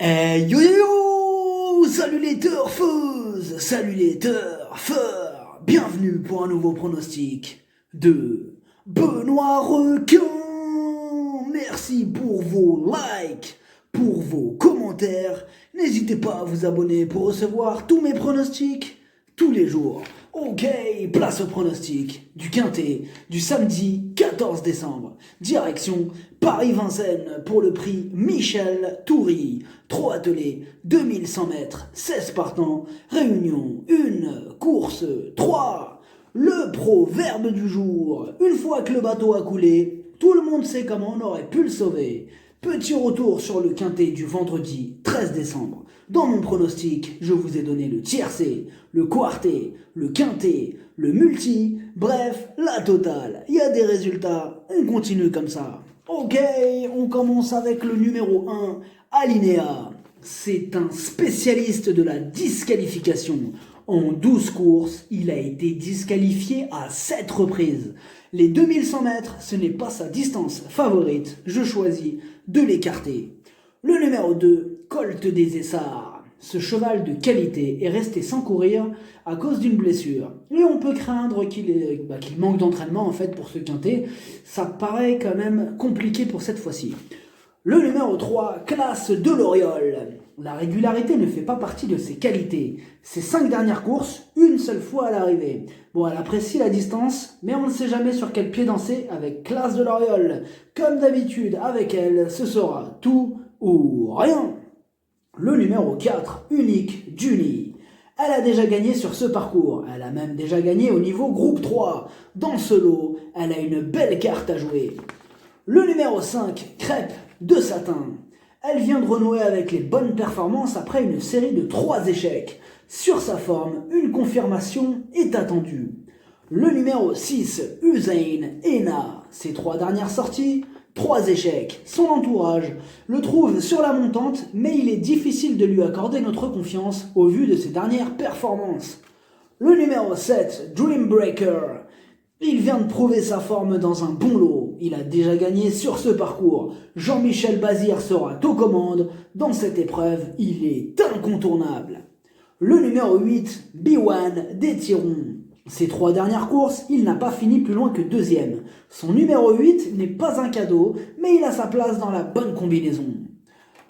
Yo yo yo! Salut les turfeuses! Salut les turfeurs! Bienvenue pour un nouveau pronostic de Benoît Requin! Merci pour vos likes, pour vos commentaires. N'hésitez pas à vous abonner pour recevoir tous mes pronostics tous les jours. Ok, place au pronostic du Quintet du samedi 14 décembre. Direction Paris-Vincennes pour le prix Michel Toury. 3 attelés, 2100 mètres, 16 partants, réunion, 1, course 3. Le proverbe du jour. Une fois que le bateau a coulé, tout le monde sait comment on aurait pu le sauver. Petit retour sur le Quintet du vendredi 13 décembre. Dans mon pronostic, je vous ai donné le tiercé, le quarté, le quintet, le multi, bref, la totale. Il y a des résultats, on continue comme ça. Ok, on commence avec le numéro 1, Alinéa. C'est un spécialiste de la disqualification. En 12 courses, il a été disqualifié à 7 reprises. Les 2100 mètres, ce n'est pas sa distance favorite. Je choisis de l'écarter. Le numéro 2, Colt des Essarts. Ce cheval de qualité est resté sans courir à cause d'une blessure. Et on peut craindre qu'il manque d'entraînement en fait pour ce quintet. Ça paraît quand même compliqué pour cette fois-ci. Le numéro 3, Classe de l'Oriole. La régularité ne fait pas partie de ses qualités. Ses 5 dernières courses, une seule fois à l'arrivée. Bon, elle apprécie la distance, mais on ne sait jamais sur quel pied danser avec Classe de l'Oriole. Comme d'habitude, avec elle, ce sera tout ou rien. Le numéro 4, Unique Juni. Elle a déjà gagné sur ce parcours. Elle a même déjà gagné au niveau groupe 3. Dans ce lot, elle a une belle carte à jouer. Le numéro 5, Crêpe de Satin. Elle vient de renouer avec les bonnes performances après une série de 3 échecs. Sur sa forme, une confirmation est attendue. Le numéro 6, Usain Ena. Ses 3 dernières sorties, 3 échecs. Son entourage le trouve sur la montante, mais il est difficile de lui accorder notre confiance au vu de ses dernières performances. Le numéro 7, Dreambreaker. Il vient de prouver sa forme dans un bon lot. Il a déjà gagné sur ce parcours. Jean-Michel Bazir sera aux commandes. Dans cette épreuve, il est incontournable. Le numéro 8, B1 des Tirons. Ses 3 dernières courses, il n'a pas fini plus loin que 2e. Son numéro 8 n'est pas un cadeau, mais il a sa place dans la bonne combinaison.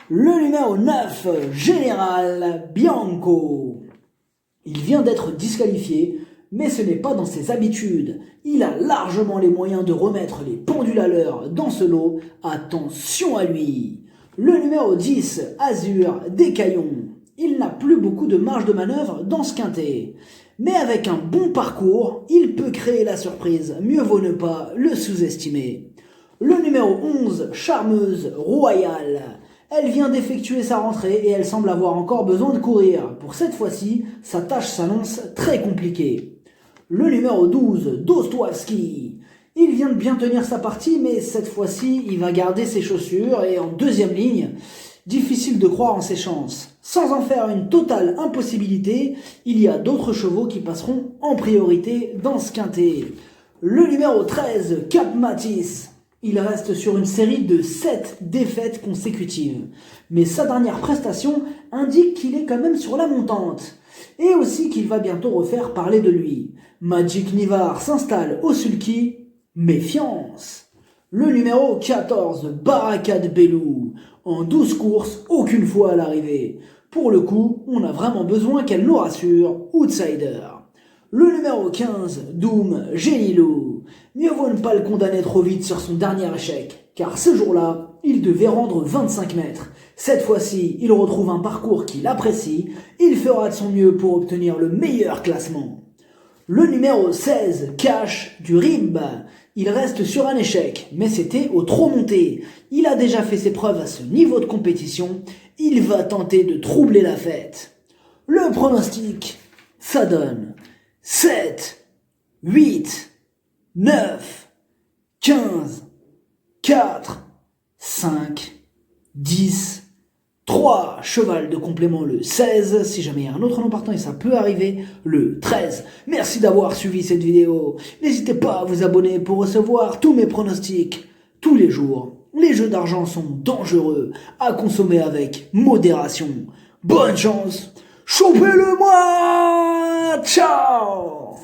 Le numéro 9, Général Bianco. Il vient d'être disqualifié, mais ce n'est pas dans ses habitudes. Il a largement les moyens de remettre les pendules à l'heure dans ce lot. Attention à lui. Le numéro 10, Azur Descaillons. Il n'a plus beaucoup de marge de manœuvre dans ce quintet. Mais avec un bon parcours, il peut créer la surprise. Mieux vaut ne pas le sous-estimer. Le numéro 11, Charmeuse Royale. Elle vient d'effectuer sa rentrée et elle semble avoir encore besoin de courir. Pour cette fois-ci, sa tâche s'annonce très compliquée. Le numéro 12, Dostowski. Il vient de bien tenir sa partie, mais cette fois-ci, il va garder ses chaussures et en 2e ligne, difficile de croire en ses chances. Sans en faire une totale impossibilité, il y a d'autres chevaux qui passeront en priorité dans ce quintet. Le numéro 13, Cap Matisse. Il reste sur une série de 7 défaites consécutives. Mais sa dernière prestation indique qu'il est quand même sur la montante. Et aussi qu'il va bientôt refaire parler de lui. Magic Nivar s'installe au sulky. Méfiance. Le numéro 14, Baraka de Belou. En 12 courses, aucune fois à l'arrivée. Pour le coup, on a vraiment besoin qu'elle nous rassure, outsider. Le numéro 15, Doom Génilou. Mieux vaut ne pas le condamner trop vite sur son dernier échec, car ce jour-là, il devait rendre 25 mètres. Cette fois-ci, il retrouve un parcours qu'il apprécie, il fera de son mieux pour obtenir le meilleur classement. Le numéro 16, Cash du Rib. Il reste sur un échec, mais c'était au trop monté. Il a déjà fait ses preuves à ce niveau de compétition. Il va tenter de troubler la fête. Le pronostic, ça donne 7, 8, 9, 15, 4, 5, 10, 3, cheval de complément le 16, si jamais il y a un autre nom partant et ça peut arriver, le 13. Merci d'avoir suivi cette vidéo. N'hésitez pas à vous abonner pour recevoir tous mes pronostics tous les jours. Les jeux d'argent sont dangereux, à consommer avec modération. Bonne chance, chopez-le moi. Ciao.